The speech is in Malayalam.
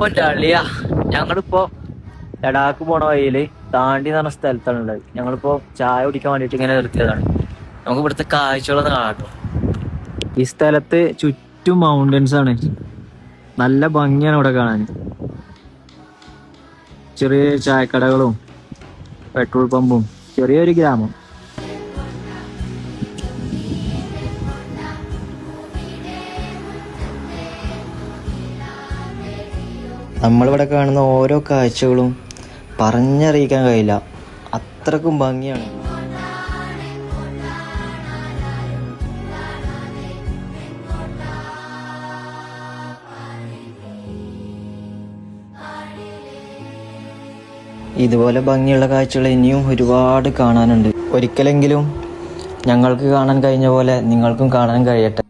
ചളിയാ. ഞങ്ങളിപ്പോ ലഡാക്ക് പോണ വഴിയില് താണ്ടി എന്ന് പറഞ്ഞ സ്ഥലത്താണ് ഉള്ളത്. ഞങ്ങളിപ്പോ ചായ കുടിക്കാൻ വേണ്ടിട്ട് ഇങ്ങനെ നിർത്തിയതാണ്. നമുക്ക് ഇവിടുത്തെ കാഴ്ചകളൊന്ന് കാണാട്ടോ. ഈ സ്ഥലത്ത് ചുറ്റും മൗണ്ടൻസ് ആണ്. നല്ല ഭംഗിയാണ് ഇവിടെ കാണാൻ. ചെറിയ ചായക്കടകളും പെട്രോൾ പമ്പും ചെറിയൊരു ഗ്രാമം. നമ്മളിവിടെ കാണുന്ന ഓരോ കാഴ്ചകളും പറഞ്ഞറിയിക്കാൻ കഴിയില്ല, അത്രക്കും ഭംഗിയാണ്. ഇതുപോലെ ഭംഗിയുള്ള കാഴ്ചകൾ ഇനിയും ഒരുപാട് കാണാനുണ്ട്. ഒരിക്കലെങ്കിലും ഞങ്ങൾക്ക് കാണാൻ കഴിഞ്ഞ പോലെ നിങ്ങൾക്കും കാണാൻ കഴിയട്ടെ.